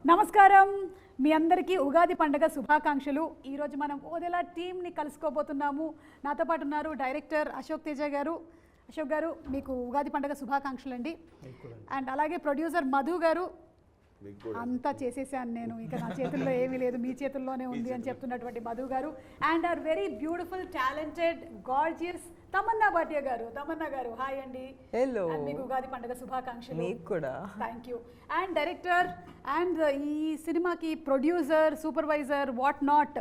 నమస్కారం మీ అందరికీ ఉగాది పండుగ శుభాకాంక్షలు. ఈరోజు మనం ఓదెలా టీమ్ని కలుసుకోబోతున్నాము. నాతో పాటు ఉన్నారు డైరెక్టర్ అశోక్ తేజ గారు. అశోక్ గారు మీకు ఉగాది పండుగ శుభాకాంక్షలు అండి. అండ్ అలాగే ప్రొడ్యూసర్ మధు గారు. అంతా చేసేసాను నేను, ఇక నా చేతుల్లో ఏమీ లేదు, మీ చేతుల్లోనే ఉంది అని చెప్తున్నటువంటి మధు గారు. And are very beautiful talented gorgeous Tamannaah Bhatia గారు. తమన్నా గారు హాయ్ అండి. హలో, మీకు ఉగాది పండుగ శుభాకాంక్షలు. మీకు కూడా. Thank you. And director and ఈ సినిమాకి producer supervisor what not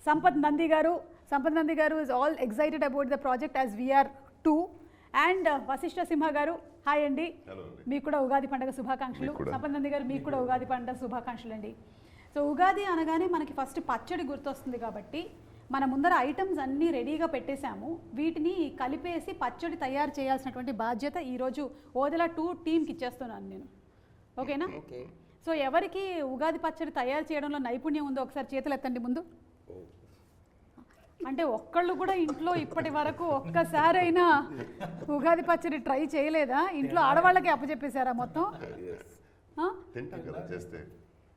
Sampath Nandi garu. Sampath Nandi garu is all excited about the project as we are too. And Vashishta Simha garu hi అండి. మీకు కూడా ఉగాది పండుగ శుభాకాంక్షలు. సంపత్ నంది గారు మీకు కూడా ఉగాది పండుగ శుభాకాంక్షలు అండి. సో ఉగాది అనగానే మనకి ఫస్ట్ పచ్చడి గుర్తొస్తుంది కాబట్టి మన ముందర ఐటమ్స్ అన్నీ రెడీగా పెట్టేశాము. వీటిని కలిపేసి పచ్చడి తయారు చేయాల్సినటువంటి బాధ్యత ఈరోజు ఓదెలా 2 టీమ్కి ఇచ్చేస్తున్నాను నేను. ఓకేనా? ఓకే. సో ఎవరికి ఉగాది పచ్చడి తయారు చేయడంలో నైపుణ్యం ఉందో ఒకసారి చేతులు ఎత్తండి ముందు. అంటే ఒక్కళ్ళు కూడా ఇంట్లో ఇప్పటి వరకు ఒక్కసారైనా ఉగాది పచ్చడి ట్రై చేయలేదా? ఇంట్లో ఆడవాళ్ళకి అప్పచెప్పేశారా మొత్తం?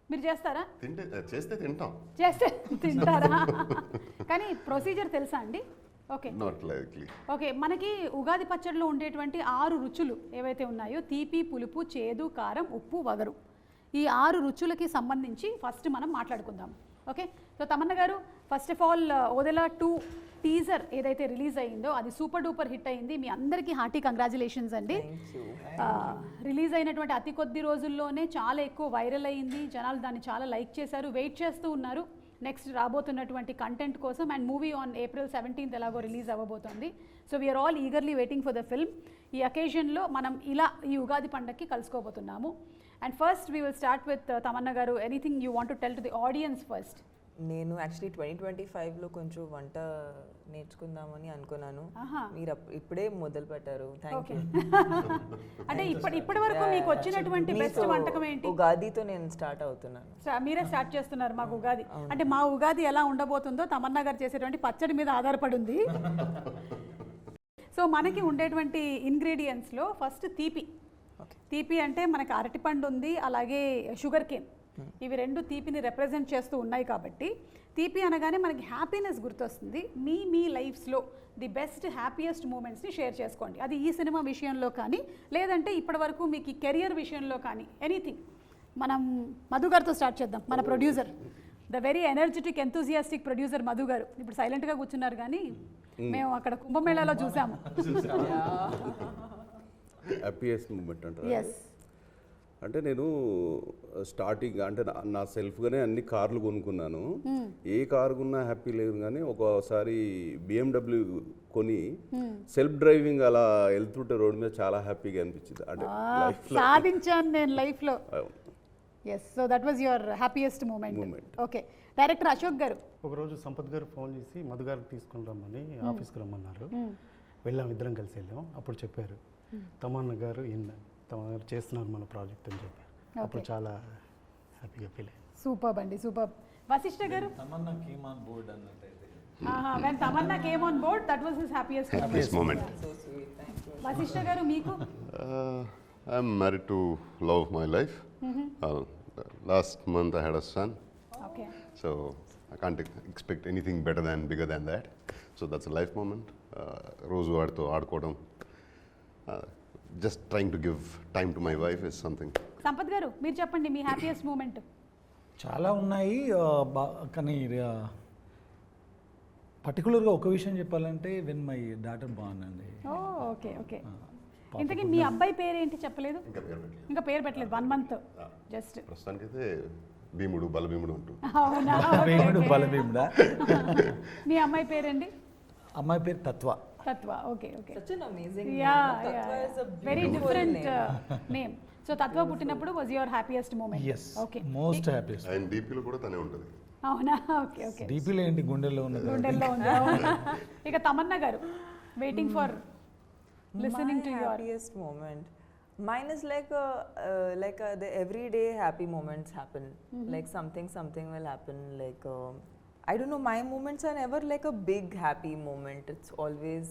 మీరు చేస్తారా? చేస్తే తింటాం. చేస్తే తింటారా? కానీ ప్రొసీజర్ తెలుసా అండి? Okay okay. మనకి ఉగాది పచ్చడిలో ఉండేటువంటి 6 రుచులు ఏవైతే ఉన్నాయో తీపి, పులుపు, చేదు, కారం, ఉప్పు, వగరు, ఈ 6 రుచులకి సంబంధించి ఫస్ట్ మనం మాట్లాడుకుందాం. ఓకే. సో తమన్న గారు first of all Odela 2 teaser ఏదైతే రిలీజ్ అయ్యిందో అది సూపర్ డూపర్ హిట్ అయింది. మీ అందరికీ హార్టీ కంగ్రాచులేషన్స్ అండి. రిలీజ్ అయినటువంటి అతి కొద్ది రోజుల్లోనే చాలా ఎక్కువ వైరల్ అయ్యింది. జనాలు దాన్ని చాలా లైక్ చేశారు, వెయిట్ చేస్తూ ఉన్నారు నెక్స్ట్ రాబోతున్నటువంటి కంటెంట్ కోసం. And movie on April 17th ఎలాగో రిలీజ్ అవ్వబోతోంది. So we are all eagerly waiting for the film. ఈ అకేషన్లో మనం ఇలా ఈ ఉగాది పండగకి కలుసుకోబోతున్నాము. And first we will start with Tamannaah garu. Anything you want to tell to the audience first? నేను యాక్చువల్లీ 2025లో కొంచెం వంట నేర్చుకుందామని అనుకున్నాను. మీరు ఇప్పుడే మొదలు పెట్టారు. Thank you. అంటే ఇప్పటి వరకు మీకు వచ్చినటువంటి బెస్ట్ వంటకం ఏంటి? ఉగాదితో నేను స్టార్ట్ అవుతున్నాను. మీరే స్టార్ట్ చేస్తున్నారు మాకు ఉగాది. అంటే మా ఉగాది ఎలా ఉండబోతుందో తమన్నా గారు చేసేటువంటి పచ్చడి మీద ఆధారపడి ఉంది. సో మనకి ఉండేటువంటి ఇంగ్రీడియంట్స్లో ఫస్ట్ తీపి. తీపి అంటే మనకి అరటిపండు ఉంది, అలాగే షుగర్ కేన్. ఇవి 2 తీపిని రిప్రజెంట్ చేస్తూ ఉన్నాయి కాబట్టి తీపి అనగానే మనకి హ్యాపీనెస్ గుర్తొస్తుంది. మీ లైఫ్స్లో ది బెస్ట్ హ్యాపీయెస్ట్ మూమెంట్స్ని షేర్ చేసుకోండి. అది ఈ సినిమా విషయంలో కానీ లేదంటే ఇప్పటి వరకు మీకు ఈ కెరియర్ విషయంలో కానీ ఎనీథింగ్. మనం మధు గారితో స్టార్ట్ చేద్దాం. మన producer, the very energetic enthusiastic producer Madhu గారు. ఇప్పుడు సైలెంట్గా కూర్చున్నారు కానీ మేము అక్కడ కుంభమేళాలో చూసాము. హ్యాపీయెస్ట్ మూమెంట్ అంటారు. ఎస్. అంటే నేను స్టార్టింగ్ అంటే నా సెల్ఫ్గానే అన్ని కార్లు కొనుక్కున్నాను. ఏ కారు కొన్నా హ్యాపీ లేదు, కానీ ఒకసారి BMW కొని సెల్ఫ్ డ్రైవింగ్ అలా వెళ్తుంటే రోడ్ మీద చాలా హ్యాపీగా అనిపించింది. అంటే సాధించాను నేను లైఫ్లో. Yes. So that was your happiest moment. Okay. Director Ashok గారు. ఒకరోజు సంపత్ గారు ఫోన్ చేసి మధు గారిని తీసుకుని రమ్మని ఆఫీస్కి రమ్మన్నారు. వెళ్ళాం, ఇద్దరం కలిసి వెళ్ళాం. అప్పుడు చెప్పారు తమన్నా గారు చేస్తున్నారు మన ప్రాజెక్ట్ అని చెప్పారు. అప్పుడు చాలా హ్యాపీగా ఫీల్ అయ్యాను. సూపర్ అండి, super. Vashishta garu. Tamannaah came on board అన్నట్టయితే when Tamanna came on board, that was his happiest moment. So sweet. Thank you. Vasishta గారు మీకు? I'm married to love of my life. Last month I had a son. Okay. So I can't expect anything bigger than that. So that's a life moment. రోజు వాడితో ఆడుకోవడం, just trying to give time to my wife is something. Sampath గారు మీరు చెప్పండి మీ happiest moment. చాలా ఉన్నాయి, కానీ పర్టికులర్గా ఒక విషయం చెప్పాలంటే వెన్ మై డాటర్ బార్న్ అండి. Okay okay. ఇంతకీ మీ అబ్బాయి పేరు ఏంటి చెప్పలేదు? ఇంకా పేరు పెట్టలేదు. 1 month జస్ట్. ప్రస్తుతానికైతే భీముడు బలభీముడు ఉంటుంది. అవునా? భీముడు బలభీముడా? మీ అమ్మాయి పేరండి? అమ్మాయి పేరు తత్వ. తత్వ. Okay okay. Such an amazing name. Yeah, Tatva is a very beautiful different name. name. So Tatva పుట్టినప్పుడు was your happiest moment? Yes, okay. Most happiest. And డీపీలో కూడా తనే ఉంటుంది. అవునా? Okay okay. డీపీలో ఏంటి, గుండెల్లో ఉన్నది. గుండెల్లో ఉంది. ఇక తమన్నా గారు waiting for listening to your happiest moment. Mine is like the everyday happy moments happen. Like something will happen. Like I don't know, my moments are never like a big happy moment. It's always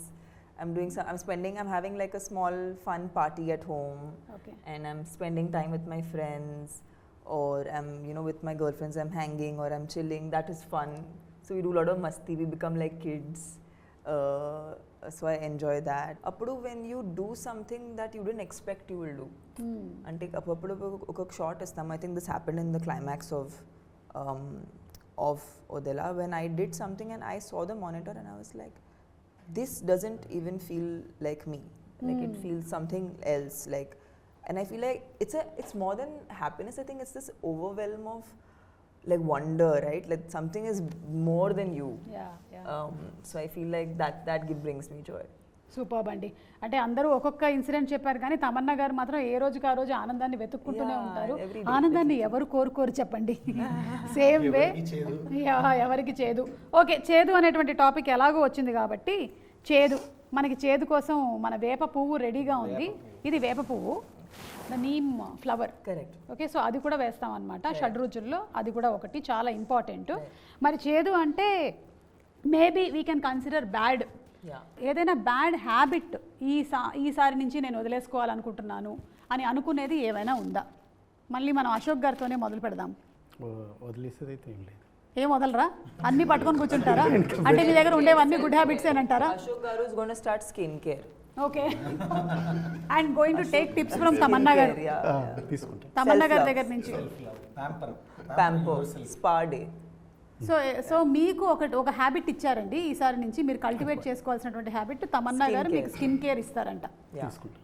I'm having like a small fun party at home. Okay. And I'm spending time with my friends. or I'm, you know, with my girlfriends, I'm hanging or I'm chilling. That is fun. So we do a lot of masti. We become like kids. So I enjoy that. Appudu when you do something that you didn't expect you will do. Ante appudu oka shot istam. I think this happened in the climax of Odela when I did something and I saw the monitor and I was like, this doesn't even feel like me. Like it feels something else. Like, and I feel like it's more than happiness. I think it's this overwhelm of like wonder, right? Like something is more than you. So I feel like that brings me joy. Super అండి. అంటే అందరూ ఒక్కొక్క incident చెప్పారు కానీ తమన్నా గారు మాత్రం ఏ రోజుకి ఆ రోజు ఆనందాన్ని వెతుక్కుంటూనే ఉంటారు. ఆనందాన్ని ఎవరు కోరుకోరు చెప్పండి. సేమ్ వే ఎవరికి చేదు. ఓకే, చేదు అనేటువంటి టాపిక్ ఎలాగో వచ్చింది కాబట్టి చేదు, మనకి చేదు కోసం మన వేప పువ్వు రెడీగా ఉంది. ఇది వేప పువ్వు, the neem flower. Correct. Okay, so అది కూడా వేస్తాం అనమాట షడ్రుచుల్లో. అది కూడా ఒకటి చాలా ఇంపార్టెంట్. మరి చేదు అంటే maybe we can consider bad. ఏదైనా బ్యాడ్ హ్యాబిట్ ఈసారి నుంచి నేను వదిలేసుకోవాలనుకుంటున్నాను అని అనుకునేది ఏమైనా ఉందా? మళ్ళీ మనం అశోక్ గారితోనే మొదలు పెడదాం. వదిలేసేది అయితే ఏం లేదు. ఏం వదలరా? అన్ని పట్టుకొని కూర్చుంటారా? అంటే మీ దగ్గర ఉండేవన్నీ గుడ్ హ్యాబిట్స్ ఏనంటారా? Ashok Garu is going to start skincare. Okay, and going to take tips from Tamannaah garu. తీసుకుంటాం. తమన్నా గారి దగ్గర నుంచి Pamper, spa day. సో మీకు ఒక హ్యాబిట్ ఇచ్చారండి ఈసారి నుంచి మీరు కల్టివేట్ చేసుకోవాల్సినటువంటి హ్యాబిట్. తమన్నా గారు మీకు స్కిన్ కేర్ ఇస్తారంట.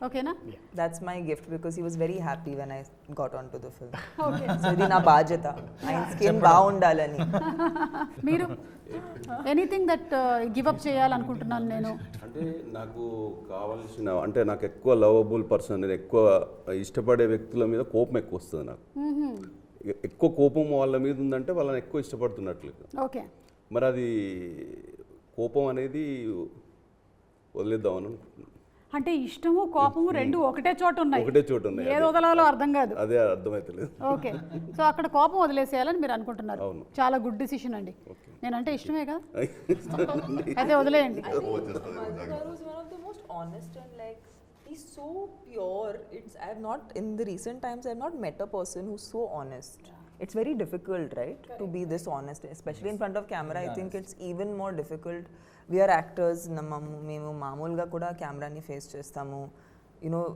ఓకేనా? That's my gift because he was very happy when I got onto the film. Okay, So ఇది నా బాధ్యత, ఆయన స్కిన్ బాగుండాలని. మీరు ఎనీథింగ్ దట్ గివ్ అప్ చేయాలనుకుంటున్నాను నేను. అంటే నాకు కావాల్సిన, అంటే నాకు ఎక్కువ లవబుల్ పర్సన్, నేను ఎక్కువ ఇష్టపడే వ్యక్తుల మీద కోపం ఎక్కువ వస్తుంది నాకు. ఎక్కువ కోపం వాళ్ళ మీద ఉందంటే వాళ్ళని ఎక్కువ ఇష్టపడుతున్నట్లు. ఓకే, మరి అది కోపం అనేది వదిలేద్దామని అనుకుంటున్నాను. అంటే ఇష్టము కోపము రెండు ఒకటే చోట ఉన్నాయి. ఏది వదలాలో అర్థం కాదు. అదే అర్థమైతలేదు. ఓకే, సో అక్కడ కోపం వదిలేసేయాలని మీరు అనుకుంటున్నారు. చాలా గుడ్ డిసిషన్ అండి. నేనంటే ఇష్టమే కదా, అయితే వదిలేయండి. Garu is one of the most honest and like he's so pure. I have not, in the recent times, I have not met a person who's so honest. It's very difficult, right, to be this honest, especially in front of camera. I think it's even more difficult. We are actors. మేము మామూలుగా కూడా కెమెరాని face చేస్తాము. You know,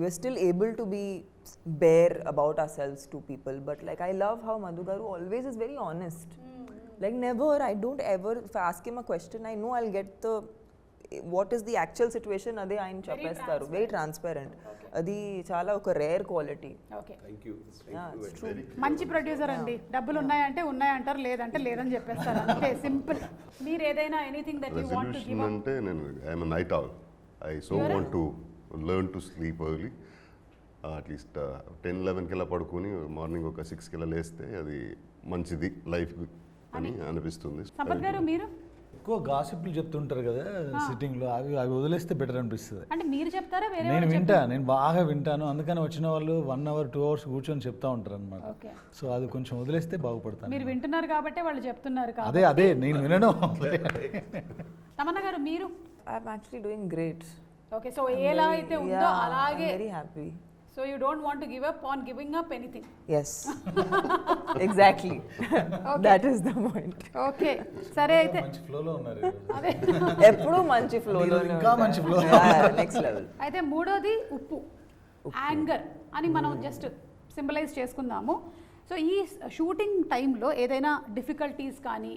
we're still able to be bare about ourselves to people. But like I love how Madhu Garu always is very honest. Like never, I don't ever, if I ask him a question, I know I'll get what is the actual situation, అదే ఆయన చెప్పేస్తారు. Very transparent. అది చాలా ఒక rare quality. Okay, thank you. మంచి producer అండి. డబ్బులు ఉన్నాయంటే ఉన్నాయంటారు, లేదంటే లేదని చెప్పేస్తారు. అంతే సింపుల్. మీరు ఏదైనా anything that you want to give up? అంటే నేను I'm a night owl. I so want to learn to sleep early. At least 10-11కి ఇలా పడుకొని మార్నింగ్ ఒక 6కి ఇలా లేస్తే అది మంచిది లైఫ్ అని అనిపిస్తుంది. సంపత్ గారు మీరు ఎక్కువ గాసిప్లు చెప్తుంటారు కదా సిట్టింగ్లో, అవి వదిలేస్తే బెటర్ అనిపిస్తుంది. అంటే మీరు చెప్తారా? వేరే నేను బాగా వింటాను, అందుకని వచ్చిన వాళ్ళు 1 hour 2 hours కూర్చొని చెప్తా ఉంటారు అనమాట. సో అది కొంచెం వదిలేస్తే బాగుపడతాను. మీరు వింటున్నారు కాబట్టి వాళ్ళు చెప్తున్నారు. అదే నేను వినను. తమన్నా గారు మీరు? I'm actually doing great. Okay, so ఎలా అయితే ఉందో అలాగే. Very happy. So you don't want to give up on giving up anything. Yes. Exactly. Okay. That is the point. Okay. సరే అయితే మంచి ఫ్లోలో ఉన్నారు. అదే ఎప్పుడు మంచి ఫ్లోలో, ఇంకా మంచి ఫ్లో. Next level. అయితే మూడోది ఉప్పు, యాంగర్ అని మనం జస్ట్ సింబలైజ్ చేసుకుందాము. సో ఈ షూటింగ్ టైంలో ఏదైనా డిఫికల్టీస్ కానీ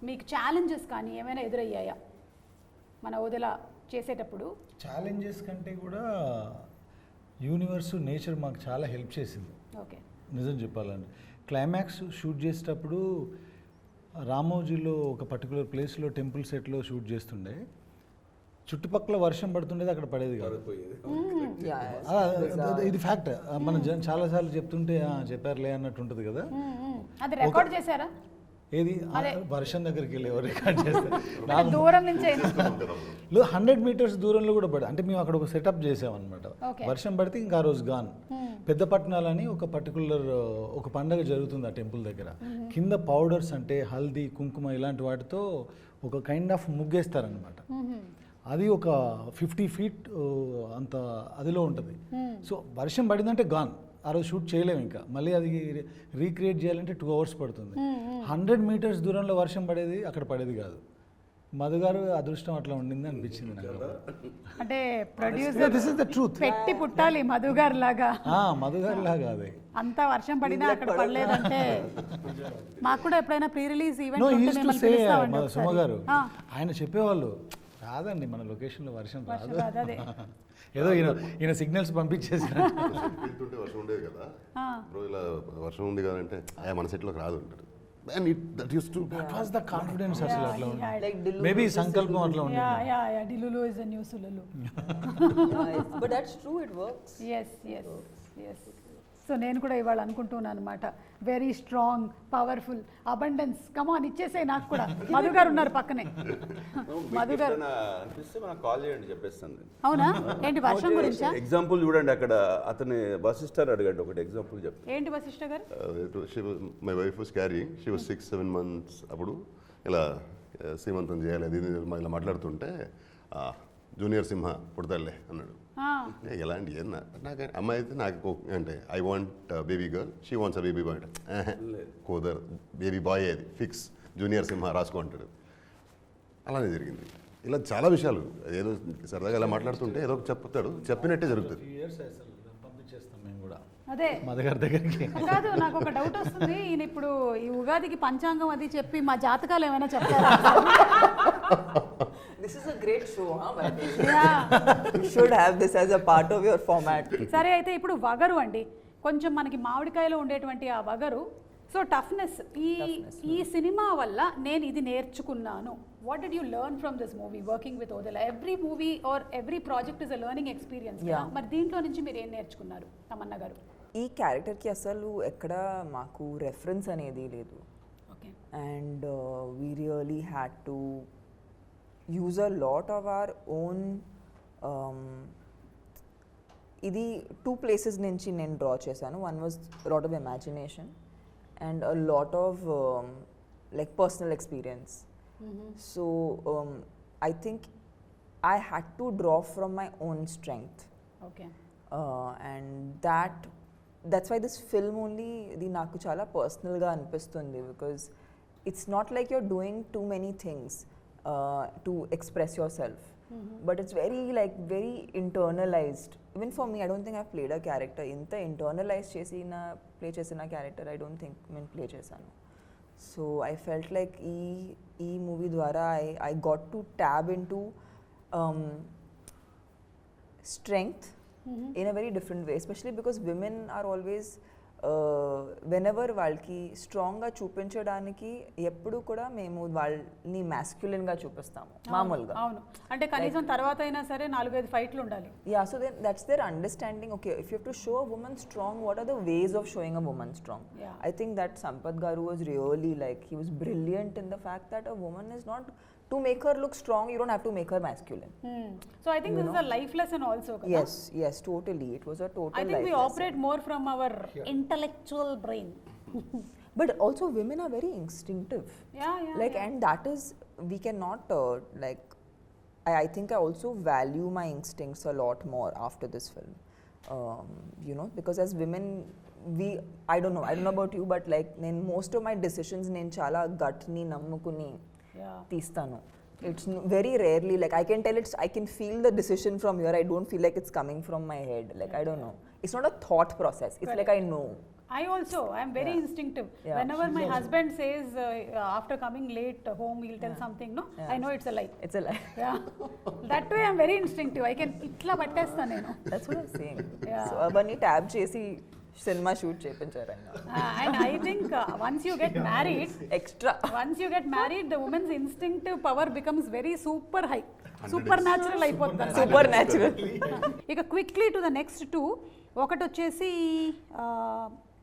మీకు ఛాలెంజెస్ కానీ ఏమైనా ఎదురయ్యాయా మన వదిలా చేసేటప్పుడు? ఛాలెంజెస్ కంటే కూడా యూనివర్స్, నేచర్ మాకు చాలా హెల్ప్ చేసింది. ఓకే, నిజం చెప్పాలంటే క్లైమాక్స్ షూట్ చేసేటప్పుడు రామోజీలో ఒక పర్టికులర్ ప్లేస్లో టెంపుల్ సెట్లో షూట్ చేస్తుండే, చుట్టుపక్కల వర్షం పడుతుండేది, అక్కడ పడేది కాదు. ఇది ఫ్యాక్ట్. మనం చాలాసార్లు చెప్తుంటే చెప్పారులే అన్నట్టు ఉంటుంది కదా. అది రికార్డ్ చేశారా? ఏది వర్షం దగ్గరికి వెళ్ళి ఎవరు రికార్డ్ చేస్తారు? దూరం నుంచి 100 meters దూరంలో కూడా పడి, అంటే మేము అక్కడ ఒక సెటప్ చేసామన్నమాట. వర్షం పడితే ఇంకా ఆ రోజు గాన్. పెద్ద పట్టణాలని ఒక పర్టికులర్ ఒక పండగ జరుగుతుంది ఆ టెంపుల్ దగ్గర. కింద పౌడర్స్ అంటే హల్దీ, కుంకుమ ఇలాంటి వాటితో ఒక కైండ్ ఆఫ్ ముగ్గేస్తారనమాట. అది ఒక 50 feet అంత అదిలో ఉంటుంది. సో వర్షం పడిందంటే గాన్, ఆ రోజు షూట్ చేయలేము ఇంకా మళ్ళీ అది రీక్రియేట్ చేయాలంటే 2 hours పడుతుంది. 100 meters దూరంలో వర్షం పడేది అక్కడ పడేది కాదు. మధు గారు అదృష్టం అట్లా ఉండింది అనిపించింది నాకు. అంటే producer this is the truth. పెట్టి పుట్టాలి మధు గారు లాగా. మధు గారి లాగా అదే. అంత వర్షం పడినా అక్కడ పడలేదంటే మాకు కూడా ఎప్పుడైనా pre release no event use to say Suma గారు ఆయన చెప్పేవాళ్ళు రాదండి మన లొకేషన్లో వర్షం రాదు. అదే ఏదో ఈయన సిగ్నల్స్ పంపించేసి వెళ్తుంటే వర్షం ఉండేది కదా బ్రో, ఇలా వర్షం ఉంది కదా అంటే మన సెట్లోకి రాదు అంటాడు. దట్ వాస్ ద కాన్ఫిడెన్స్ అసలు అట్లా ఉంది. Like Dillu మేబీ versus సంకల్పం అట్లా ఉంది. Yeah delulu is the new solulu. But that's true, it works. Yes so నేను కూడా ఇవాళ అనుకుంటున్నాను అనమాట, very strong, powerful, abundance, come on ఇచ్చేసే నాకు కూడా. మధు గారు ఉన్నారు పక్కనే. మధు గారు అనిపిస్తే మనకు కాల్ చేయండి చెప్పేస్తాను. అవునా? ఏంటి వర్షం గురించా? ఎగ్జాంపుల్ చూడండి, అక్కడ అతని వశిష్ఠర్ అడిగాడు, ఒకటి ఎగ్జాంపుల్ చెప్పండి. ఏంటి వశిష్ఠ గారు? My wife was carrying, she was 6-7 months. అప్పుడు ఇలా సీమంతం చేయాలి అది ఇది ఇలా మాట్లాడుతుంటే జూనియర్ సింహ పుడతాడులే అన్నాడు. ఎలాంటి నాకు అమ్మాయి అయితే నాకు అంటే I want baby girl, she wants a baby boy. కుదర్ బేబీ బాయ్ అది ఫిక్స్, జూనియర్ సింహ రాసుకో అంటాడు. అలానే జరిగింది. ఇలా చాలా విషయాలు ఏదో సరదాగా ఇలా మాట్లాడుతుంటే ఏదో చెప్తాడు, చెప్పినట్టే జరుగుతుంది. పంపించేస్తాం మేము కూడా అదే మధు గారి దగ్గరికి. కాదు, నాకు ఒక డౌట్ వస్తుంది. ఈయన ఇప్పుడు ఈ ఉగాదికి పంచాంగం అది చెప్పి మా జాతకాలు ఏమైనా చెప్తారా? This is a great show, huh? By the way. You should have this as a part of your format. సరే, అయితే ఇప్పుడు వగరు అండి, కొంచెం మనకి మామిడికాయలో ఉండేటువంటి ఆ వగరు. సో టఫ్నెస్, ఈ సినిమా వల్ల నేను ఇది నేర్చుకున్నాను. What did you learn from this movie working with Odela? Every movie or every project is a learning experience. మరి దీంట్లో నుంచి మీరు ఏం నేర్చుకున్నారు తమన్నా గారు? ఈ క్యారెక్టర్కి అసలు ఎక్కడ మాకు రెఫరెన్స్ అనేది లేదు. Okay. And we really had to use a lot of our own ఇది 2 places నుంచి నేను డ్రా చేశాను. One was lot of imagination and a lot of like personal experience. So I think I had to draw from my own strength. Okay. And that's why this film only ఇది నాకు చాలా పర్సనల్గా అనిపిస్తుంది, because it's not like you're doing too many things to express yourself, but it's very internalized. Even for me, I don't think I've played a character inta internalized chesina play chesina character I don't think men play chesanu. So I felt like ee movie dwara I got to tap into strength in a very different way, especially because women are always whenever వాళ్ళకి స్ట్రాంగ్గా చూపించడానికి ఎప్పుడు కూడా మేము వాళ్ళని మ్యాస్క్యులిన్గా చూపిస్తాము మామూలుగా. అవును, అంటే కనీసం తర్వాత అయినా సరే 4-5 ఫైట్లు ఉండాలి. Yeah, so that's their understanding. Okay, if you have to show a woman strong, what are the ways of showing a woman strong? I think that Sampath garu was really like he was brilliant in the fact that a woman is not to make her look strong, you don't have to make her masculine. So I think this is a life lesson also. Yes, totally. It was a total life lesson. I think we operate more from our intellectual brain. But also women are very instinctive. Yeah. And that is, we cannot I think I also value my instincts a lot more after this film. Because as women, I don't know about you, but like most of my decisions నేను చాలా gut ni nammukuni తీస్తాను. It's very rarely like I can tell I can feel the decision from here. I don't feel like it's coming from my head. Like I don't know. It's not a thought process. It's like I know. I am very instinctive. Whenever my husband says after coming late home he'll tell something, no, I know it's a lie. It's a lie. Yeah. That way I'm very instinctive. I can itla pattestha nenu. That's what I'm saying. So avani tab chesi cinema shoot చేయించారన్న. And I think once you get married, the woman's instinctive power becomes very super high. Supernatural అయిపోతుంది. Supernatural. ఇక quickly to the next 2. ఒకటి వచ్చేసి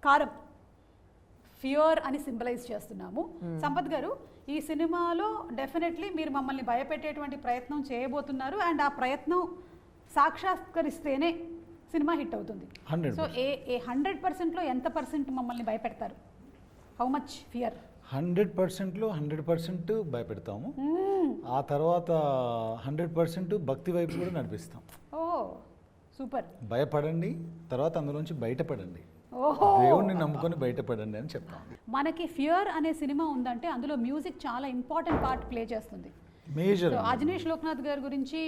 కారం, fear అని symbolise చేస్తున్నాము. సంపత్ గారు, ఈ సినిమాలో డెఫినెట్లీ మీరు మమ్మల్ని భయపెట్టేటువంటి ప్రయత్నం చేయబోతున్నారు. అండ్ ఆ ప్రయత్నం సాక్షాత్కరిస్తేనే సినిమా హిట్ అవుతుంది. సో 100%లో ఎంత % మమ్మల్ని భయపెడతారు? How much fear? 100%లో 100% భయపెడతాము. ఆ తర్వాత 100% భక్తి వైపు కూడా నడిపిస్తాం. ఓ సూపర్. భయపడండి, తర్వాత అందులోంచి బయటపడండి. ఓహో. దేవుణ్ణి నమ్ముకొని బయటపడండి అని చెప్తాను. మనకి ఫియర్ అనే సినిమా ఉందంటే అందులో మ్యూజిక్ చాలా ఇంపార్టెంట్ పార్ట్ ప్లే చేస్తుంది. మేజర్ సో అజనీష్ లోక్నాథ్ గారి గురించి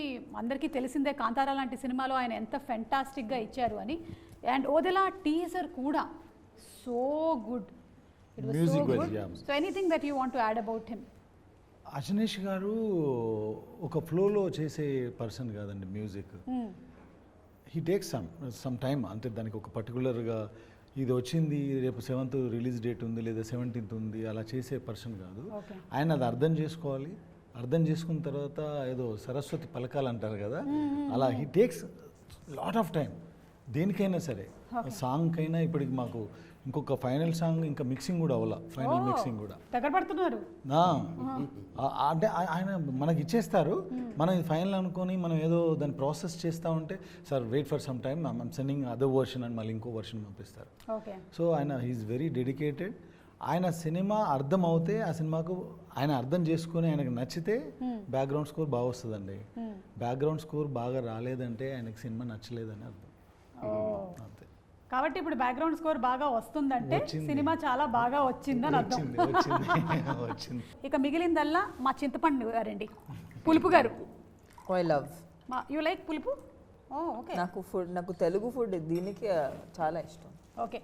అందరికీ తెలిసిందే, కాంతారా లాంటి సినిమాలో ఆయన ఎంత ఫెంటాస్టిక్గా ఇచ్చారు అని. అండ్ ఓదెలా టీజర్ కూడా so good, it was so Music wise, good. yeah. So anything that you want to add about him? Ajaneesh గారు ఒక ఫ్లోలో చేసే పర్సన్ కాదండి music. He takes some time, అంటే దానికి ఒక పర్టికులర్గా ఇది వచ్చింది రేపు 7th రిలీజ్ డేట్ ఉంది లేదా 17th ఉంది అలా చేసే పర్సన్ కాదు. Okay. ఆయన అది అర్థం చేసుకోవాలి, అర్థం చేసుకున్న తర్వాత ఏదో సరస్వతి పలకాలు అంటారు కదా, అలా he takes lot of time దేనికైనా సరే. సాంగ్కైనా ఇప్పటికి మాకు ఇంకొక ఫైనల్ సాంగ్ ఇంకా మిక్సింగ్ కూడా అవ్వాల, ఫైనల్ మిక్సింగ్ కూడా. దగ్గర పడుతున్నారు. అంటే ఆయన మనకి ఇచ్చేస్తారు, మనం ఇది ఫైనల్ అనుకొని మనం ఏదో దాన్ని ప్రాసెస్ చేస్తూ ఉంటే sir wait for some time I'm sending other version అని మళ్ళీ ఇంకో వర్షన్ పంపిస్తారు. ఓకే. సో ఆయన హీఈస్ వెరీ డెడికేటెడ్. ఆయన సినిమా అర్థం అవుతే ఆ సినిమాకు ఆయన అర్థం చేసుకొని ఆయనకు నచ్చితే బ్యాక్గ్రౌండ్ స్కోర్ బాగా వస్తుందండి. బ్యాక్గ్రౌండ్ స్కోర్ బాగా రాలేదంటే ఆయనకు సినిమా నచ్చలేదని అర్థం. అంతే. కాబట్టి ఇప్పుడు బ్యాక్గ్రౌండ్ స్కోర్ బాగా వస్తుందంటే సినిమా చాలా బాగా వచ్చిందని అర్థం. వచ్చింది. ఇక మిగిలిందల్లా మా చింతపండు గారండి, పులుపు గారు. ఐ లవ్, యూ లైక్ పులుపు? ఓకే. నాకు తెలుగు ఫుడ్ దీనికి చాలా ఇష్టం. ఓకే.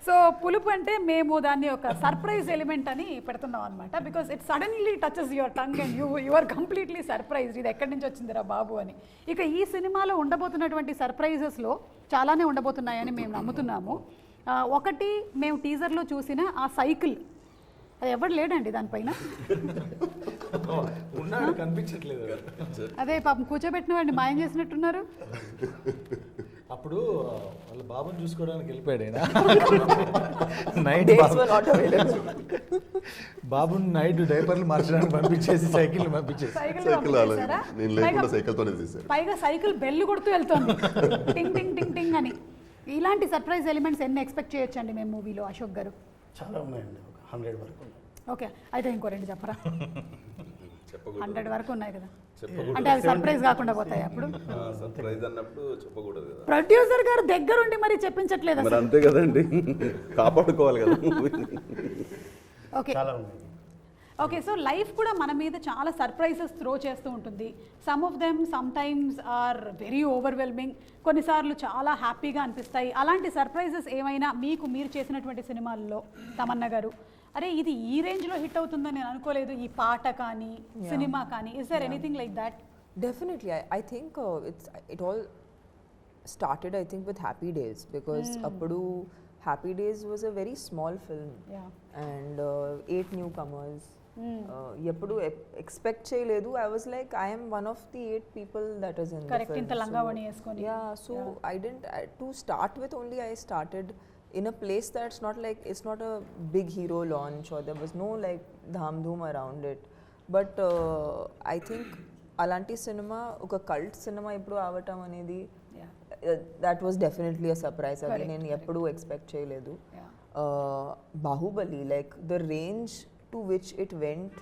సో పులుపు అంటే మేము దాన్ని ఒక సర్ప్రైజ్ ఎలిమెంట్ అని పెడుతున్నాం అనమాట. Because it suddenly touches your tongue and you are completely surprised, ఇది ఎక్కడి నుంచి వచ్చిందిరా బాబు అని. ఇక ఈ సినిమాలో ఉండబోతున్నటువంటి సర్ప్రైజెస్లో చాలానే ఉండబోతున్నాయని మేము నమ్ముతున్నాము. ఒకటి, మేము టీజర్లో చూసిన ఆ సైకిల్, అది ఎవరు లేడండి దానిపైన, కనిపించట్లేదు. అదే పాపం కూర్చోబెట్టిన వాడిని మాయం చేసినట్టున్నారు. అప్పుడు వాళ్ళ బాబుని చూసుకోవడానికి వెళ్ళిపోయాడు నైట్. బాబుని నైట్ డైపర్లు మార్చడానికి పంపించేసి సైకిల్ పంపించేసి పైగా సైకిల్ బెల్లు కొడుతూ వెళ్తుంది టింగ్ టింగ్ టింగ్ టింగ్ అని. ఇలాంటి సర్ప్రైజ్ ఎలిమెంట్స్ ఎన్ని ఎక్స్పెక్ట్ చేయొచ్చండి మేము మూవీలో అశోక్ గారు? చాలా ఉన్నాయండి, 100 వరకు ఉన్నాయి. ఓకే, అయితే ఇంకో 2 చెప్పరా? 100 వరకు ఉన్నాయి కదా, అంటే అవి సర్ప్రైజ్ కాకుండా పోతాయి. అప్పుడు సర్ప్రైజ్ అన్నప్పుడు చెప్పకూడదు కదా. ప్రొడ్యూసర్ గారు దగ్గరుండి మరి చెప్పించట్లేదు. మరి అంతే కదండి, కాపాడుకోవాలి కదా. ఓకే. చాలా ఉన్నాయి. ఓకే, సో లైఫ్ కూడా మన మీద చాలా సర్ప్రైజెస్ త్రో చేస్తూ ఉంటుంది. Some of them sometimes are very overwhelming, కొన్నిసార్లు చాలా హ్యాపీగా అనిపిస్తాయి. అలాంటి సర్ప్రైజెస్ ఏమైనా మీకు మీరు చేసినటువంటి సినిమాల్లో తమన్నా గారు, అరే ఇది ఈ రేంజ్లో హిట్ అవుతుందని నేను అనుకోలేదు, ఈ పాట కానీ సినిమా కానీ, is there anything like that? Definitely, I think it all started, I think, with Happy Days, because appudu Happy Days was a very small film. Yeah. And 8 newcomers. Eppudu expect cheyaledu. I was like, I am one of the 8 people that is in Correct, the film. inta langavani eskoni. Yeah, so I didn't, to start with only, I started in a place that's not like, it's not a big hero launch or there was no like dham dhoom around it. But I think అలాంటి cinema ఒక cult cinema ఇప్పుడు అవటం అనేది, that was definitely a surprise. అది నేను ఎప్పుడూ expect చేయలేదు. Baahubali, like the range to which it went,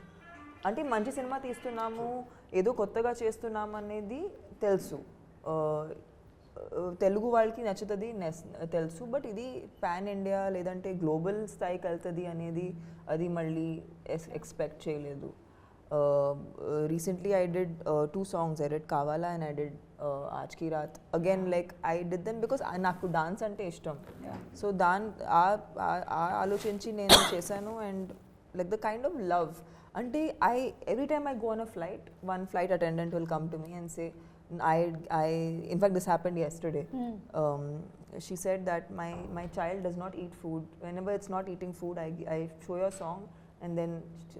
అంటే మంచి సినిమా తీస్తున్నాము, ఏదో కొత్తగా చేస్తున్నాము అనేది తెలుసు, తెలుగు వాళ్ళకి నచ్చుతుంది తెలుసు. బట్ ఇది పాన్ ఇండియా లేదంటే గ్లోబల్ స్థాయికి వెళ్తుంది అనేది అది మళ్ళీ ఎక్స్పెక్ట్ చేయలేదు. Recently I did 2 songs. I did Kavala and I did Aaj Ki Raat. Again, like I did them because నాకు డాన్స్ అంటే ఇష్టం. సో ఆలోచించి నేను చేశాను. And like the kind of love, అంటే every time I go on a flight, one flight attendant will come to me and say, in fact this happened yesterday. She said that my child does not eat food. Whenever it's not eating food, I show your song and then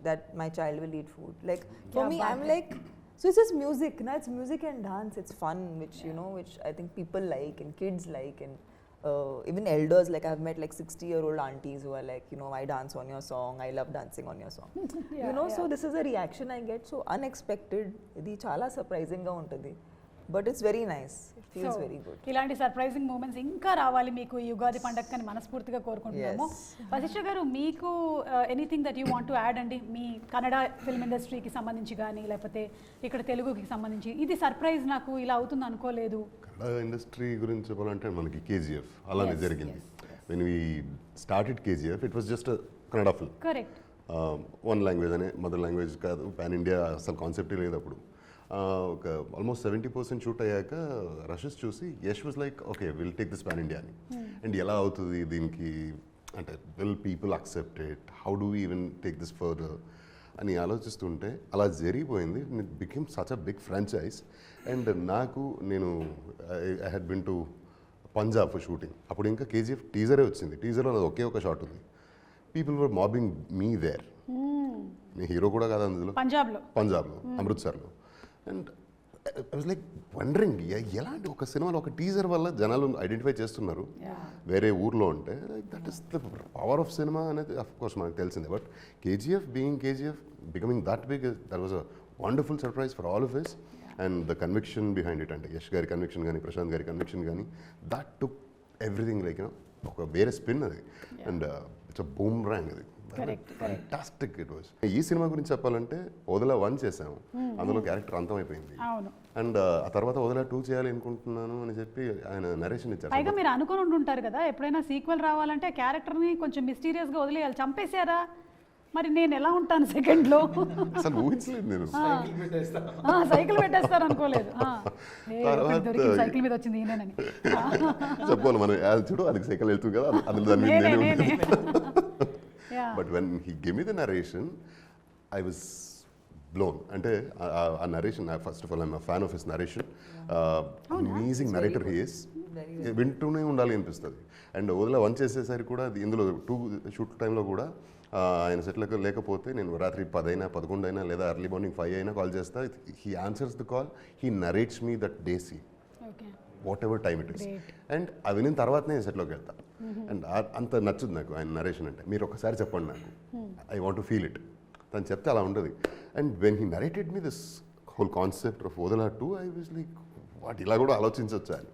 that my child will eat food. Like for me, I'm like, so it's just music, na? It's music and dance. It's fun, which you know, which I think people like and kids like, and even elders. Like I've met like 60-year-old aunties who are like, you know, I dance on your song. I love dancing on your song. You know, so this is a reaction I get. So unexpected. Idi chala surprising ga untadi. But it's very nice. It feels very good. ఇలాంటి surprising moments ఇంకా రావాలి మీకు ఈ ఉగాది పండగని మనస్ఫూర్తిగా కోరుకుంటున్నాము. వశిష్ఠ గారు, మీకు anything that you want to add అండి, మీ కన్నడ ఫిల్మ్ ఇండస్ట్రీకి సంబంధించి కానీ లేకపోతే ఇక్కడ తెలుగుకి సంబంధించి, ఇది సర్ప్రైజ్ నాకు ఇలా అవుతుంది అనుకోలేదు. కన్నడ ఇండస్ట్రీ గురించి చెప్పాలంటే మనకి KGF అలానే జరిగింది. When we started KGF it was just Kannada film, correct. One language అనే మదర్ లాంగ్వేజ్ కాదు, పాన్ ఇండియా అసలు కాన్సెప్టే లేదు అప్పుడు. ఒక ఆల్మోస్ట్ 70% షూట్ అయ్యాక రషెస్ చూసి Yash was like okay will take this pan India అని. అండ్ ఎలా అవుతుంది దీనికి అంటే will people accept it, how do even take this further అని ఆలోచిస్తుంటే అలా జరిగిపోయింది. It became such a big franchise. And నేను I had been to Punjab for shooting. అప్పుడు ఇంకా కేజీఎఫ్ టీజరే వచ్చింది, టీజర్లో నాది ఒకే ఒక షాట్ ఉంది. People were mobbing me there. నేను హీరో కూడా కాదు అందులో, పంజాబ్లో అమృత్సర్లో. And I was like wondering ఎలాంటి ఒక సినిమాలో ఒక టీజర్ వల్ల జనాలు ఐడెంటిఫై చేస్తున్నారు వేరే ఊర్లో ఉంటే. Like that is the power of cinema అనేది అఫ్ కోర్స్ మనకు తెలిసిందే. But KGF being KGF becoming that big, that was a wonderful surprise for all of us. And the conviction behind it, అంటే యష్ గారి conviction కానీ ప్రశాంత్ గారి conviction కానీ, that took everything like ఒక వేరే స్పిన్ అది. And it's a boomerang అది. Fantastic it was. ఈ సినిమా గురించి చెప్పాలంటే వదల 1 చేసాము, అందులో క్యారెక్టర్ అంతం అయిపోయింది. అండ్ ఆ తర్వాత వదల 2 చేయాలి అనుకుంటున్నాను అని చెప్పి ఆయన నరేషన్ ఇచ్చారు. పైగా మీరు అనుకుని ఉంటుంటారు కదా ఎప్పుడైనా సీక్వెల్ రావాలంటే క్యారెక్టర్ని కొంచెం మిస్టీరియస్గా వదిలేయాలి, చంపేశారా మరి నేను ఎలా ఉంటాను సెకండ్లో, అసలు ఊహించలేదు నేను. సైకిల్ పెట్టేస్తారు అనుకోలేదు, సైకిల్ మీద వచ్చింది ఈయనని చెప్పాలి మనం. చూడు అది సైకిల్ వెళ్తుంది కదా, అది దాన్ని. But when he give me the narration I was blown. అంటే ఆ narration, first of all I'm fan of his narration. Amazing narrator he is. వింటూనే ఉండాలి అనిపిస్తుంది. అండ్ వదిలే 1 చేసేసరికి కూడా ఇందులో 2 షూట్ టైంలో కూడా ఆయన సెట్లకు లేకపోతే నేను రాత్రి 10 అయినా 11 అయినా లేదా ఎర్లీ మార్నింగ్ 5 అయినా కాల్ చేస్తా. He answers the call, he narrates me that day scene whatever time it is. And అవి వినిన తర్వాతనే సెట్లోకి వెళ్తా. అండ్ అంత నచ్చుది నాకు ఆయన నరేషన్ అంటే. మీరు ఒకసారి చెప్పండి నాకు, I want to feel it. తను చెప్తే అలా ఉంటుంది. And when he narrated me this whole concept of వదలా 2, ఐ వాజ్ లైక్ వాట్, ఇలా కూడా ఆలోచించవచ్చు అని.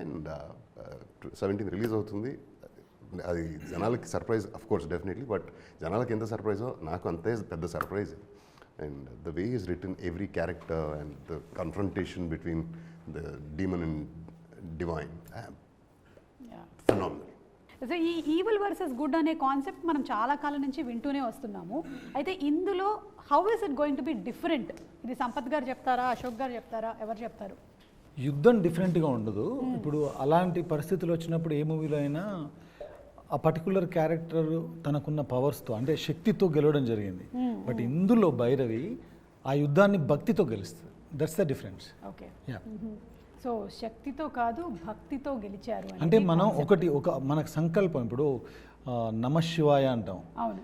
అండ్ 17th రిలీజ్ అవుతుంది. అది జనాలకి surprise of course definitely, but జనాలకి ఎంత సర్ప్రైజో నాకు అంతే పెద్ద surprise. And the way is return every character and the confrontation between the demon and divine, phenomenal. So ఈ ఈవిల్ వర్సెస్ గుడ్ అనే కాన్సెప్ట్ మనం చాలా కాలం నుంచి వింటూనే వస్తున్నాము. అయితే ఇందులో how is it going to be different? ఇది సంపత్ గారు చెప్తారా, అశోక్ గారు చెప్తారా, ఎవరు చెప్తారు? యుద్ధం డిఫరెంట్గా ఉండదు. ఇప్పుడు అలాంటి పరిస్థితులు వచ్చినప్పుడు ఏ మూవీలో అయినా ఆ పర్టికులర్ క్యారెక్టర్ తనకున్న పవర్స్తో అంటే శక్తితో గెలవడం జరిగింది. బట్ ఇందులో భైరవి ఆ యుద్ధాన్ని భక్తితో గెలుస్తుంది. That's the difference. Okay, so శక్తితో కాదు భక్తితో గెలిచారు అంటే మనం ఒక మనకు సంకల్పం, ఇప్పుడు నమశివాయ అంటాం, అవును,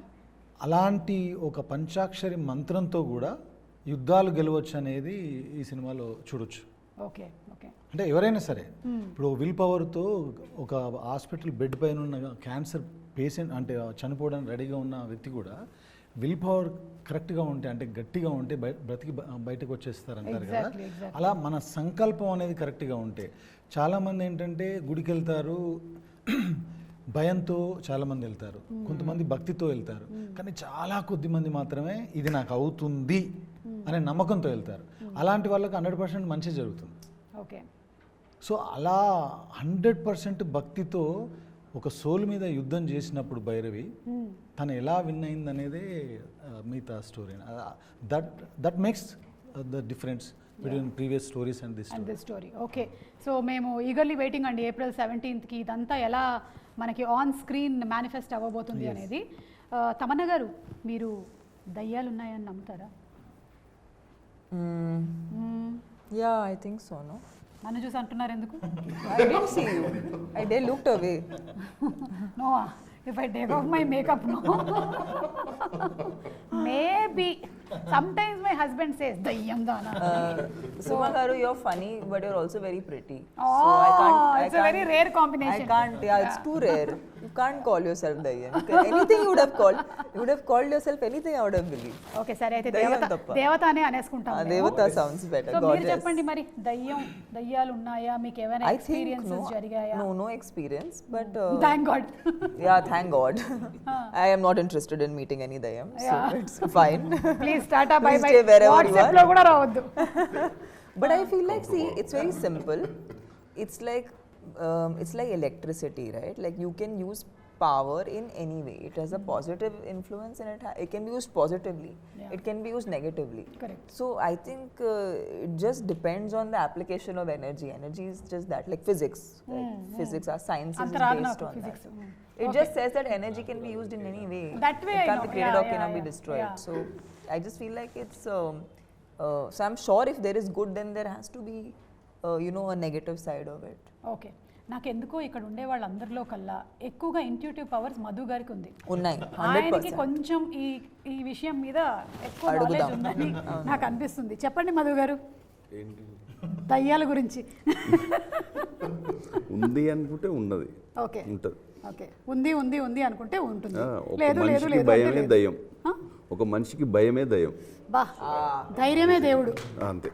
అలాంటి ఒక పంచాక్షరి మంత్రంతో కూడా యుద్ధాలు గెలవచ్చు అనేది ఈ సినిమాలో చూడొచ్చు. Okay okay. అంటే ఎవరైనా సరే ఇప్పుడు విల్ పవర్తో ఒక హాస్పిటల్ బెడ్ పైన ఉన్న క్యాన్సర్ పేషెంట్ అంటే చనిపోవడానికి రెడీగా ఉన్న వ్యక్తి కూడా విల్ పవర్ కరెక్ట్గా ఉంటే అంటే గట్టిగా ఉంటే బ్రతికి బయటకు వచ్చేస్తారంటారు కదా. అలా మన సంకల్పం అనేది కరెక్ట్గా ఉంటే, చాలామంది ఏంటంటే గుడికి వెళ్తారు భయంతో, చాలామంది వెళ్తారు, కొంతమంది భక్తితో వెళ్తారు, కానీ చాలా కొద్ది మంది మాత్రమే ఇది నాకు అవుతుంది అనే నమ్మకంతో వెళ్తారు. అలాంటి వాళ్ళకి 100% మంచి జరుగుతుంది. ఓకే. సో అలా 100% భక్తితో ఒక సోల్ మీద యుద్ధం చేసినప్పుడు భైరవి తను ఎలా విన్ అయింది అనేదే మిగతా story. That makes the difference between previous stories and this story. Okay, so మేము ఈగర్లీ వెయిటింగ్ అండి April 17th ఇదంతా ఎలా మనకి ఆన్ స్క్రీన్ మేనిఫెస్ట్ అవ్వబోతుంది అనేది. తమన్నా గారు, మీరు దయ్యాలు ఉన్నాయని నమ్ముతారా? Yeah, I think so, no? నన్ను చూసి అంటున్నారు ఎందుకు? I didn't see you. I looked away. No, if I take off my makeup, no. Maybe. Sometimes my husband says, dayyam dana. Suma garu, you're funny, but you're also very pretty. Oh, so it's a very rare combination. I can't, yeah, it's too rare. You can't call yourself dayyam. Anything you would have called yourself anything, I would have believed. Okay, సరే అయితే దేవత అనే అనేసుకుంటాం. దేవత sounds better. So మీరు చెప్పండి మరి, దయ్యాలు ఉన్నాయా? మీకు ఏమైనా ఎక్స్‌పీరియన్సెస్ జరిగాయా? No experience, but thank God. Yeah, thank God. I am not interested in meeting any dayyam, so it's fine. Please tata bye bye. WhatsApp lo kuda ravoddu. But I feel like, see, it's very simple. It's like it's like electricity, right? Like you can use power in any way. It has a positive influence and it can be used positively. Yeah. It can be used negatively. Correct. So I think it just depends on the application of energy. Energy is just that, like physics. Like physics, our science is అంతరాదు based నాకు on physics that. It just says that energy can be used in any way. That way it I can't know. be created Yeah, or cannot yeah, be yeah. destroyed. Yeah. So I just feel like it's. So I'm sure if there is good, then there has to be, a negative side of it. Okay నాకు ఎందుకో ఇక్కడ ఉండే వాళ్ళందరిలో కల్లా ఎక్కువగా intuitive powers Madhu గారికి ఉంది Unnai, ఆయనకి 100%. కొంచెం ఈ విషయం మీద ఎక్కువ అడుగుదాం. నాలెడ్జ్ ఉందని నాకు అనిపిస్తుంది. చెప్పండి మధు గారు దయ్యాల గురించి. ఉంది అనుకుంటే ఉన్నది, ఓకే ఉంటుంది. ఓకే ఉంది ఉంది ఉంది అనుకుంటే ఉంటుంది, ఒక లేదు లేదు మనిషికి లేదు అంటే భయమే లేదు. దయ్యం, ఆ? ఒక మనిషికి భయమే దయ్యం, బా ధైర్యమే దేవుడు. అంతే.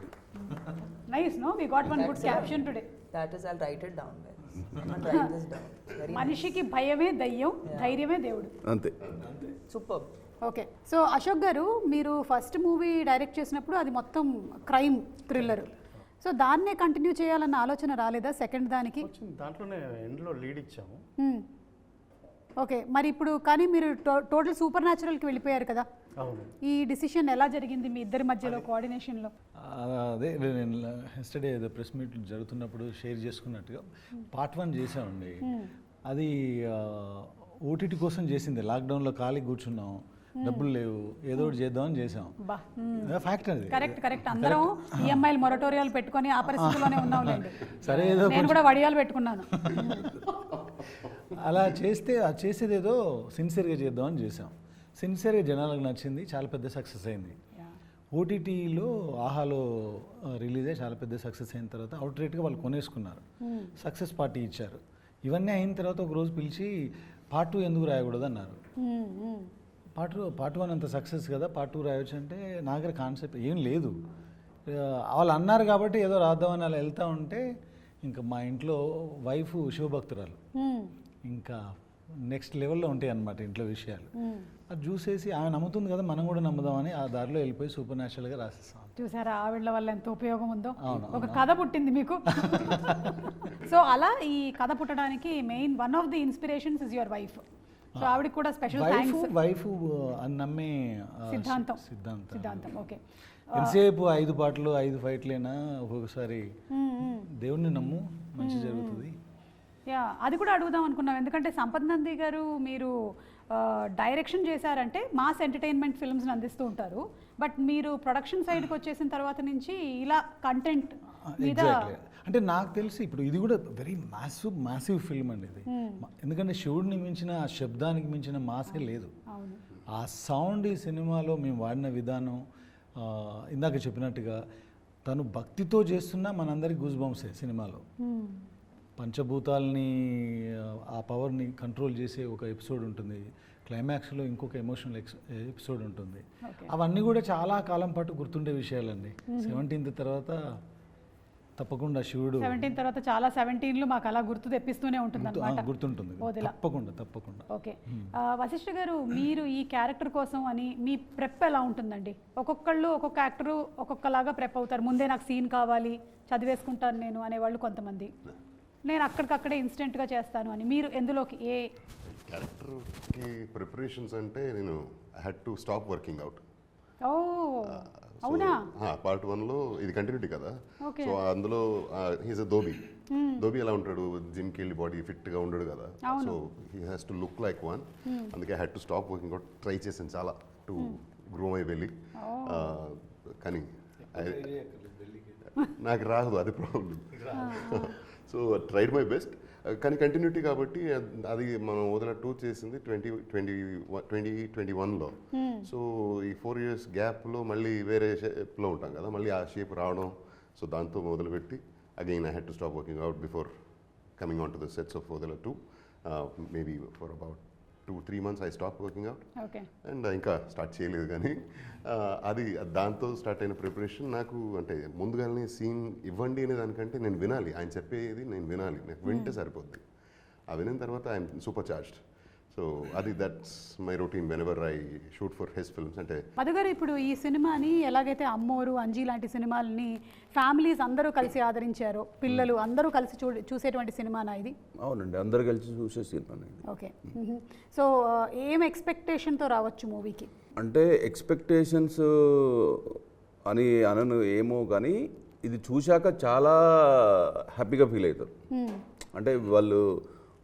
Nice no we got one good caption today. That is, I'll write it down. I'm gonna write this down. Very మనిషికి భయమే దయ్యం, ధైర్యమే దేవుడు. అంతే. superb. Okay so Ashok garu మీరు ఫస్ట్ మూవీ డైరెక్ట్ చేసినప్పుడు అది మొత్తం క్రైమ్ థ్రిల్లర్, సో దాన్నే కంటిన్యూ చేయాలన్న ఆలోచన రాలేదా సెకండ్ దానికి? వచ్చింది, దాంట్లోనే ఎండ్లో లీడ్ ఇచ్చాము. ఓకే మరి ఇప్పుడు కానీ మీరు టోటల్ సూపర్ న్యాచురల్కి వెళ్ళిపోయారు కదా, అవును. ఈ డిసిషన్ ఎలా జరిగింది మీ ఇద్దరి మధ్యలో కోఆర్డినేషన్లో? అదే నేను ఎస్టర్డే ఏదో ప్రెస్ మీట్ జరుగుతున్నప్పుడు షేర్ చేసుకున్నట్టుగా పార్ట్ 1 చేసామండి. అది ఓటీటీ కోసం చేసింది. లాక్డౌన్లో ఖాళీ కూర్చున్నాం, డబ్బులు లేవు, ఏదో ఒకటి చేద్దామని చేసాం. బా ఫ్యాక్ట్ అది. కరెక్ట్ అందరం ఈఎంఐలు మొరటోరియాలు పెట్టుకొని ఆ పరిస్థితిలోనే ఉన్నాంలేండి. సరే ఏదో నేను కూడా వడియాలు పెట్టుకున్నాను. అలా చేసేది ఏదో సిన్సియర్గా చేద్దామని చేసాం. సిన్సియర్గా జనాలకు నచ్చింది, చాలా పెద్ద సక్సెస్ అయింది. ఓటీటీలో ఆహాలో రిలీజ్ అయ్యి చాలా పెద్ద సక్సెస్ అయిన తర్వాత అవుట్ రేట్గా వాళ్ళు కొనేసుకున్నారు, సక్సెస్ పార్టీ ఇచ్చారు. ఇవన్నీ అయిన తర్వాత ఒక రోజు పిలిచి పార్ట్ 2 ఎందుకు రాయకూడదు అన్నారు. పార్ట్ 1 అంత సక్సెస్ కదా, పార్ట్ 2 రాయొచ్చు అంటే నా దగ్గర కాన్సెప్ట్ ఏం లేదు. వాళ్ళు అన్నారు కాబట్టి ఏదో రాద్దామని అలా వెళ్తూ ఉంటే ఇంకా మా ఇంట్లో వైఫ్ శివభక్తురాలు, ఇంకా నెక్స్ట్ లెవెల్లో ఉంటాయి అన్నమాట ఇంట్లో విషయాలు. అది చూసేసి ఆమె నమ్ముతుంది కదా, మనం కూడా నమ్ముదామని ఆ దారిలో వెళ్ళిపోయి సూపర్ న్యాచురల్గా రాసేస్తాం. చూసారా ఆవిడ వల్ల ఎంత ఉపయోగం ఉందో, ఒక కథ పుట్టింది మీకు. సో అలా ఈ కథ పుట్టడానికి main one of the inspirations is your wife. So ఆవిడకి కూడా స్పెషల్ థ్యాంక్స్. వైఫ్ అని నమ్మే సిద్ధాంతం. ఓకే ఎంతసేపు 5 పాటలు 5 ఫైట్లేనా, ఒక్కొక్కసారి దేవుణ్ణి నమ్ము మంచి జరుగుతుంది. యా అది కూడా అడుగుదాం అనుకున్నాం, ఎందుకంటే సంపత్ నంది గారు మీరు డైరెక్షన్ చేశారంటే మాస్ ఎంటర్టైన్మెంట్ ఫిల్మ్స్ని అందిస్తూ ఉంటారు, బట్ మీరు ప్రొడక్షన్ సైడ్కి వచ్చేసిన తర్వాత నుంచి ఇలా కంటెంట్ మీద అంటే నాకు తెలిసి ఇప్పుడు ఇది కూడా వెరీ మ్యాసివ్ ఫిల్మ్ అండి ఇది. ఎందుకంటే శివుడిని మించిన ఆ శబ్దానికి మించిన మాసే లేదు. ఆ సౌండ్ ఈ సినిమాలో మేము వాడిన విధానం, ఇందాక చెప్పినట్టుగా తను భక్తితో చేస్తున్నా మనందరికి గూస్ బంప్సే సినిమాలో. పంచభూతాలని ఆ పవర్ని కంట్రోల్ చేసే ఒక ఎపిసోడ్ ఉంటుంది, క్లైమాక్స్లో ఇంకొక ఎమోషనల్ ఎపిసోడ్ ఉంటుంది. అవన్నీ కూడా చాలా కాలం పాటు గుర్తుండే విషయాలండి. 17th తర్వాత తప్పకుండా శివుడు 17 తర్వాత చాలా 17లు మాకు అలా గుర్తు తెప్పిస్తూనే ఉంటుంది అన్నమాట. గుర్తుంటుంది తప్పకుండా. ఓకే వశిష్ఠ గారు, మీరు ఈ క్యారెక్టర్ కోసం అని మీ ప్రెప్ ఎలా ఉంటుందండి? ఒక్కొక్క యాక్టరు ఒక్కొక్కలాగా ప్రెప్ అవుతారు. ముందే నాకు సీన్ కావాలి, చదివేసుకుంటాను నేను అనేవాళ్ళు కొంతమంది, నేను అక్కడికక్కడే ఇన్స్టెంట్గా చేస్తాను అని. మీరు ఎందులోకి ఏ క్యారెక్టర్కి ప్రిపరేషన్స్ అంటే నేను I had to stop working out. ఓ అవునా? పార్ట్ 1లో ఇది కంటిన్యూటీ కదా, సో అందులో హీస్ అ ధోబీ ఎలా ఉంటాడు, జిమ్కి వెళ్ళి బాడీ ఫిట్గా ఉండడు కదా, so he has to look like one. అందుకే I had to stop working out. Try చేశాను చాలా టు గ్రో మై బెల్లీ, కానీ నాకు రాదు, అది problem. So tried my best, కానీ కంటిన్యూటీ కాబట్టి అది మనం వదిన 2 చేసింది 2021లో. సో ఈ 4 years గ్యాప్లో మళ్ళీ వేరే షేప్లో ఉంటాం కదా, మళ్ళీ ఆ షేప్ రావడం, సో దాంతో మొదలుపెట్టి again I had to stop working out before coming on to the sets of వదిన 2. Maybe for about 2-3 months I stop working out, and ఇంకా స్టార్ట్ చేయలేదు. కానీ అది దాంతో స్టార్ట్ అయిన ప్రిపరేషన్ నాకు అంటే ముందుగానే సీన్ ఇవ్వండి అనే దానికంటే నేను వినాలి, ఆయన చెప్పేది నేను వినాలి, నాకు వింటే సరిపోద్ది. ఆ వినిన తర్వాత I'm super charged. So so అది that's my routine whenever I shoot for his films. అంటే మధు గారు, ఇప్పుడు ఈ సినిమాని ఎలాగైతే అమ్మోరు, అంజీ లాంటి సినిమాలని ఫ్యామిలీస్ అందరూ కలిసి ఆదరించారో, పిల్లలు అందరూ కలిసి చూసేటువంటి సినిమానా ఇది? అవునండి, అందరు కలిసి చూసే సినిమా. ఓకే. సో ఏం ఎక్స్పెక్టేషన్తో రావచ్చు మూవీకి? అంటే ఎక్స్పెక్టేషన్స్ అని అనను ఏమో, కానీ ఇది చూశాక చాలా హ్యాపీగా ఫీల్ అవుతారు. అంటే వాళ్ళు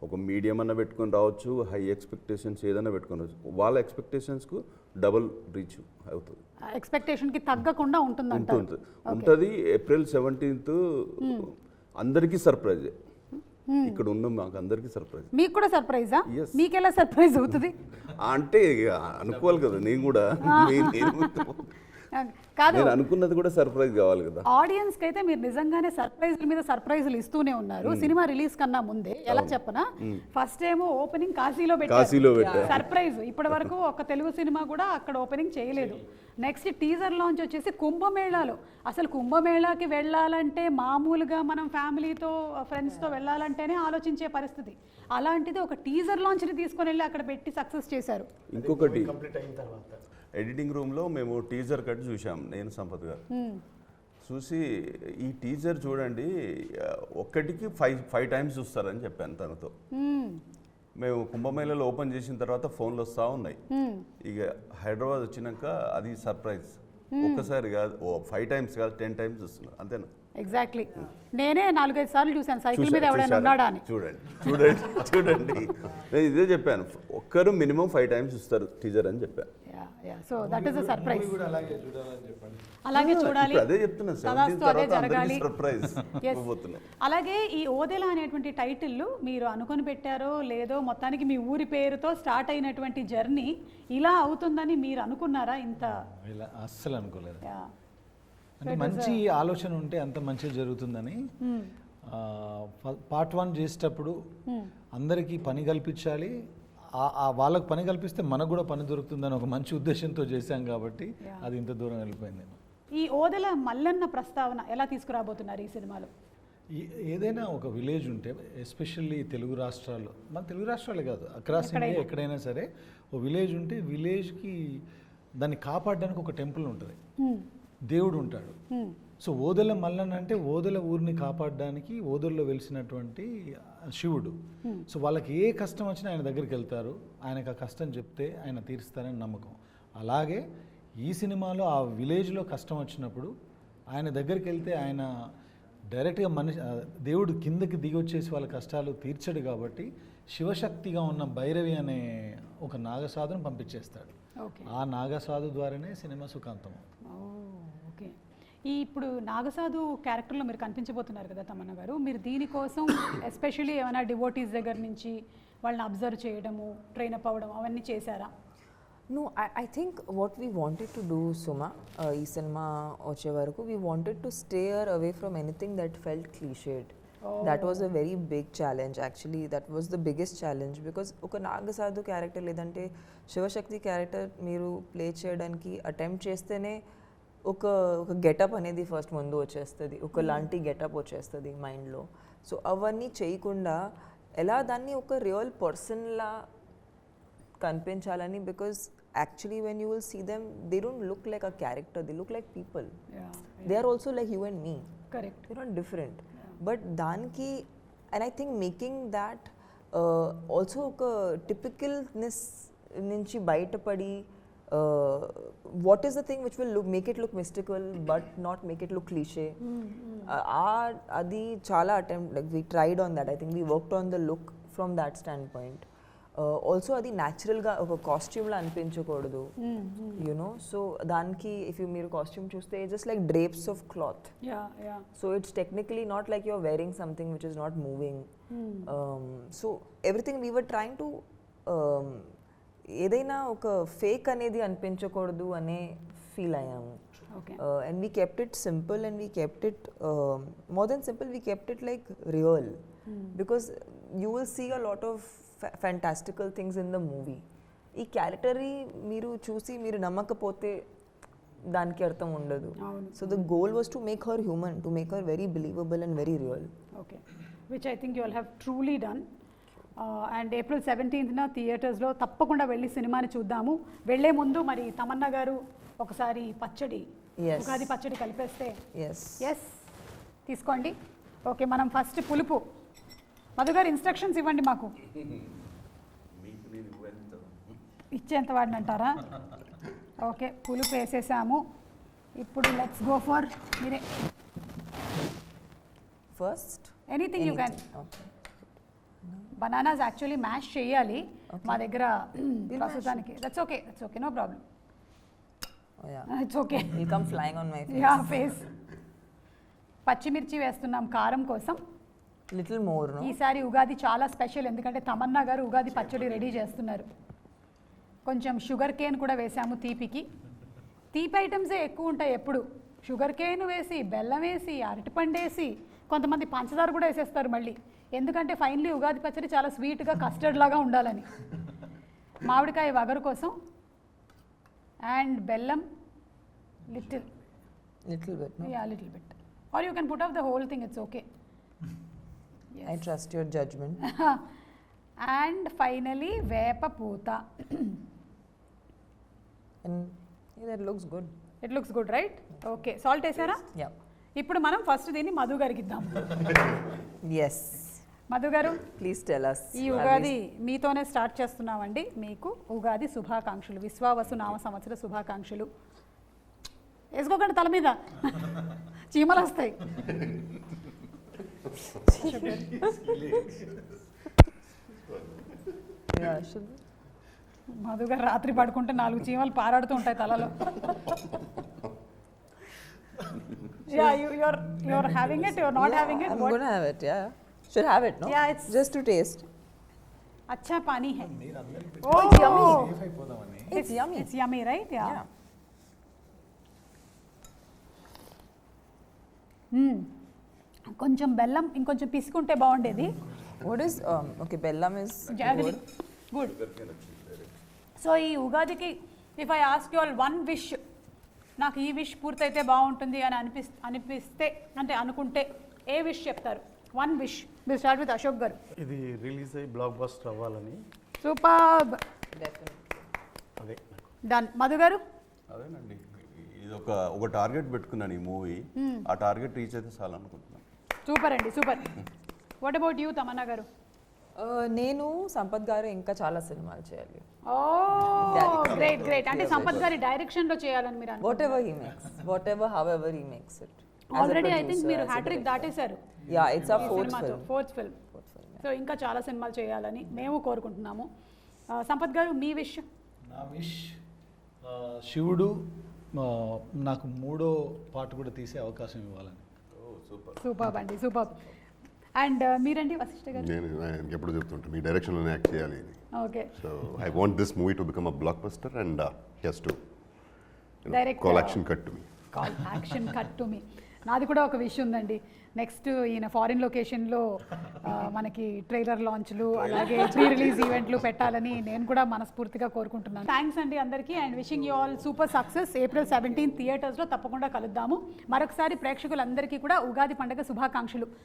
ఒక మీడియం అన్న పెట్టుకొని రావచ్చు, హై ఎక్స్పెక్టేషన్స్ ఏదైనా పెట్టుకొని రావచ్చు, వాళ్ళ ఎక్స్పెక్టేషన్స్కు డబుల్ రీచ్ అవుతుంది. ఎక్స్పెక్టేషన్కి తగ్గకుండా ఉంటుంది. ఏప్రిల్ 17th అందరికీ సర్ప్రైజ్. ఇక్కడ ఉన్న మాకు అందరికీ సర్ప్రైజ్. మీకు కూడా సర్ప్రైజా? మీకు ఎలా సర్ప్రైజ్ అవుతుంది అంటే అనుకోవాలి కదా, నేను కూడా కాదు, నేను అనుకున్నది కూడా సర్ప్రైజ్ కావాలి కదా. ఆడియన్స్ కి అయితే మీరు నిజంగానే సర్ప్రైజ్ల మీద సర్ప్రైజ్లు ఇస్తూనే ఉన్నారు. సినిమా రిలీజ్ కన్నా ముందే ఎలా చెప్పనా, ఫస్ట్ ఏమో ఓపెనింగ్ కాశీలో పెట్టారు సర్ప్రైజ్. ఇప్పటి వరకు ఒక తెలుగు సినిమా కూడా అక్కడ ఓపెనింగ్ చేయలేదు. నెక్స్ట్ టీజర్ లాంచ్ వచ్చేసి కుంభమేళాలో. అసలు కుంభమేళాకి వెళ్ళాలంటే మామూలుగా మనం ఫ్యామిలీతో ఫ్రెండ్స్తో వెళ్ళాలంటేనే ఆలోచించే పరిస్థితి. అలాంటిది ఒక టీజర్ లాంచ్ని తీసుకొని వెళ్ళి అక్కడ పెట్టి సక్సెస్ చేశారు. ఇంకొకటి, కంప్లీట్ అయిన తర్వాత ఎడిటింగ్ రూమ్లో మేము టీజర్ కట్ చూసాం, నేను సంపత్ గారు చూసి, ఈ టీజర్ చూడండి ఒక్కటికి 5 times చూస్తారని చెప్పాను తనతో. మేము కుంభమేళలో ఓపెన్ చేసిన తర్వాత ఫోన్లు వస్తూ ఉన్నాయి. ఇక హైదరాబాద్ వచ్చినాక అది సర్ప్రైజ్. ఒక్కసారి కాదు, 5 times కాదు, 10 times చూస్తున్నారు, అంతేనా? ఎగ్జాక్ట్లీ. నేనే 4-5 సార్లు చూశాను సైకిల్ మీద ఎవడైనా ఉన్నాడా అని. చూడండి నేను ఇదే చెప్పాను, ఒక్కరు మినిమం 5 times చూస్తారు టీజర్ అని చెప్పాను. So that is a surprise. అలాగే చూడాలి, అదే చెప్తున్నా, అదే జరగాలి. సర్ప్రైజ్. అలాగే ఈ ఓదెల అనేటువంటి టైటిల్ మీరు అనుకొని పెట్టారో లేదో, మొత్తానికి మీ ఊరి పేరుతో స్టార్ట్ అయినటువంటి జర్నీ ఇలా అవుతుందని మీరు అనుకున్నారా? ఇంత ఇలా అస్సలు అనుకోలేదు. అంటే మంచి ఆలోచన ఉంటే అంత మంచిగా జరుగుతుందని. పార్ట్ 1 చేసేటప్పుడు అందరికీ పని కల్పించాలి, వాళ్ళకు పని కల్పిస్తే మనకు కూడా పని దొరుకుతుందని ఒక మంచి ఉద్దేశంతో చేశాం కాబట్టి అది ఇంత దూరం వెళ్ళిపోయింది. ఈ ఓదెల మల్లన్న ప్రస్తావన ఎలా తీసుకురాబోతున్నారు ఈ సినిమాలో? ఏదైనా ఒక విలేజ్ ఉంటే, ఎస్పెషల్లీ తెలుగు రాష్ట్రాల్లో, మన తెలుగు రాష్ట్రాలే కాదు, అక్రాస్ ఇండియా ఎక్కడైనా సరే ఒక విలేజ్ ఉంటే విలేజ్కి దాన్ని కాపాడడానికి ఒక టెంపుల్ ఉంటుంది, దేవుడు ఉంటాడు. సో ఓదెల మల్లన్న అంటే ఓదెల ఊరిని కాపాడడానికి ఓదెల్లో వెలిసినటువంటి శివుడు. సో వాళ్ళకి ఏ కష్టం వచ్చినా ఆయన దగ్గరికి వెళ్తారు, ఆయనకు ఆ కష్టం చెప్తే ఆయన తీరుస్తారని నమ్మకం. అలాగే ఈ సినిమాలో ఆ విలేజ్లో కష్టం వచ్చినప్పుడు ఆయన దగ్గరికి వెళ్తే ఆయన డైరెక్ట్గా దేవుడు కిందకి దిగి వచ్చేసి వాళ్ళ కష్టాలు తీర్చడు కాబట్టి శివశక్తిగా ఉన్న భైరవి అనే ఒక నాగసాధును పంపించేస్తాడు. ఆ నాగసాధు ద్వారానే సినిమా సుఖాంతం. ఓకే. ఈ ఇప్పుడు నాగసాధు క్యారెక్టర్లో మీరు కనిపించబోతున్నారు కదా తమన్నా గారు, మీరు దీనికోసం ఎస్పెషల్లీ ఏమైనా డివోటీస్ దగ్గర నుంచి వాళ్ళని అబ్జర్వ్ చేయడము, ట్రైన్ అప్ అవ్వడం అవన్నీ చేశారా? No, I think what we wanted to do, Suma, ee cinema vache varaku, we wanted to steer away from anything that felt cliched. That was a very big challenge actually. That was the biggest challenge because oka Nagasadu character ledante Shivashakti character meeru play cheyadaniki attempt chestene oka getup anedi first mundu vachestadi, oka lanti getup vachestadi mind lo. So avanni cheyikunda ela danni oka real person la కనిపించాలని, because actually when you will see them they don't look like a character, they look like people. They are also like you and me. Correct. They're not different. But danki, and I think making that also oka typicalness nunchi bayata padi, what is the thing which will make it look mystical but not make it look cliche. Adi chala attempt, like we tried on that. I think we worked on the look from that standpoint. Also అది న్యాచురల్గా ఒక కాస్ట్యూమ్లో అనిపించకూడదు, you know. So దానికి if you మీరు costume చూస్తే just like drapes of cloth. So it's technically not like you're wearing something which is not moving. So everything we were trying to, ఏదైనా ఒక ఫేక్ అనేది అనిపించకూడదు అనే ఫీల్ అయ్యాము. And we kept it simple, and we kept it more than simple, we kept it like real. Because you will see a lot of fantastical things in the movie. ఈ character మీరు చూసి మీరు నమ్మకపోతే దానికి అర్థం ఉండదు. So the goal was to make her human, to make her very believable and very real. Okay, which I think you will have truly done. And April 17th థియేటర్స్లో తప్పకుండా వెళ్ళి సినిమాని చూద్దాము. వెళ్ళే ముందు మరి తమన్నా గారు ఒకసారి పచ్చడి, Yes. ఉగాది పచ్చడి కలిపేస్తే. ఎస్ ఎస్, తీసుకోండి. ఓకే, మనం ఫస్ట్ పులుపు. మధు గారు ఇన్స్ట్రక్షన్స్ ఇవ్వండి మాకు. ఇచ్చేంత వాడిని అంటారా? ఓకే, పులుపు వేసేసాము. ఇప్పుడు లెట్స్ గో ఫర్ మీరే first anything you can. Bananas actually mash చేయాలి మా దగ్గర ప్రస్తుతానికి. That's okay, no problem. It's okay, will come flying on my ya face. పచ్చిమిర్చి వేస్తున్నాం కారం కోసం. Little more no. ఈసారి ఉగాది చాలా స్పెషల్, ఎందుకంటే తమన్నా గారు ఉగాది పచ్చడి రెడీ చేస్తున్నారు. కొంచెం షుగర్ కేన్ కూడా వేసాము తీపికి. తీపి ఐటమ్సే ఎక్కువ ఉంటాయి ఎప్పుడు. షుగర్ కేన్ వేసి, బెల్లం వేసి, అరటిపండు వేసి, కొంతమంది పంచదార కూడా వేసేస్తారు మళ్ళీ. ఎందుకంటే ఫైనలీ ఉగాది పచ్చడి చాలా స్వీట్గా కస్టర్డ్ లాగా ఉండాలని. మామిడికాయ వగరు కోసం అండ్ బెల్లం little bit no. Ya little bit, or you can put off the whole thing, it's okay. I trust your judgement. And finally వేప పూత. And that looks good. It looks good right? Okay, salt వేసారా? Ya. ఇప్పుడు మనం first దీన్ని మధు గారికి ఇద్దాం. Yes, Madhu గారు, please tell us. ఈ ఉగాది మీతోనే స్టార్ట్ చేస్తున్నామండి. మీకు ఉగాది శుభాకాంక్షలు, విశ్వావసు నామ సంవత్సర శుభాకాంక్షలు. వేసుకోకండి తల మీద, చీమలు వస్తాయి. మధు గారు రాత్రి పడుకుంటే 4 చీమలు పారాడుతూ ఉంటాయి తలలో. Yeah, you're having it, you're not having it. I'm What? gonna have it, yeah. Should have it, no? Yeah, it's just to taste. अच्छा पानी है. Oh, it's yummy. It's yummy. It's yummy, right? Yeah. కొంచెం బెల్లం ఇంకొంచెం పిసుకుంటే బాగుండేది. What is okay, bellam is jaggery good. Good. So ఈ ఉగాదికి if I ask you all one wish, నాకు ఈ విష్ పూర్తయితే బాగుంటుంది అని అనిపిస్తే అంటే అనుకుంటే ఏ విష్ చెప్తారు? One wish. మీరు స్టార్ట్ విత్ అశోక్ గారు. ఇది రిలీజ్ అయ్యి బ్లాక్ బస్టర్ అవ్వాలని. Super, Definitely. అదే డన్. మధు గారు? అదేనండి, ఇది ఒక టార్గెట్ పెట్టుకున్నాను ఈ మూవీ. ఆ టార్గెట్ రీచ్ అయితే చాలు అనుకుంటున్నాను. సూపర్ అండి, super. What about you Tamannaah గారు? నేను సంపత్ గారు ఇంకా చాలా సినిమాలు చేయాలి. ఓ గ్రేట్ గ్రేట్. అంటే సంపత్ గారి డైరెక్షన్ లో చేయాలని మీరు Whatever he makes, however he makes it. As a already I think producer, మీరు as a హ్యాట్రిక్ director. దాటేశారు. Yeah, it's our fourth film. So ఇంకా చాలా సినిమాలు చేయాలని మేము కోరుకుంటున్నాము. సంపత్ గారు, మీ విష్? నా విష్ శివుడు నాకు 3వ పార్ట్ కూడా తీసే అవకాశం ఇవ్వాలని. సూపర్ అండి, సూపర్. అండ్ మీరండి వశిష్ఠ గారు? నేను ఎప్పుడు చెప్తుంటాను మీ డైరెక్షన్లోనే యాక్ట్ చేయాలి అని. Okay, so I want this movie to become a blockbuster and he's to Direct, call action cut to me. Call action cut to me. నాది కూడా ఒక విషయం ఉందండి. నెక్స్ట్ ఈయన ఫారిన్ లొకేషన్లో మనకి ట్రైలర్ లాంచ్లు అలాగే ప్రీ రిలీజ్ ఈవెంట్లు పెట్టాలని నేను కూడా మనస్ఫూర్తిగా కోరుకుంటున్నాను. థ్యాంక్స్ అండి అందరికీ and wishing you all super success. April 17 థియేటర్స్లో తప్పకుండా కలుద్దాము. మరొకసారి ప్రేక్షకులందరికీ కూడా ఉగాది పండుగ శుభాకాంక్షలు.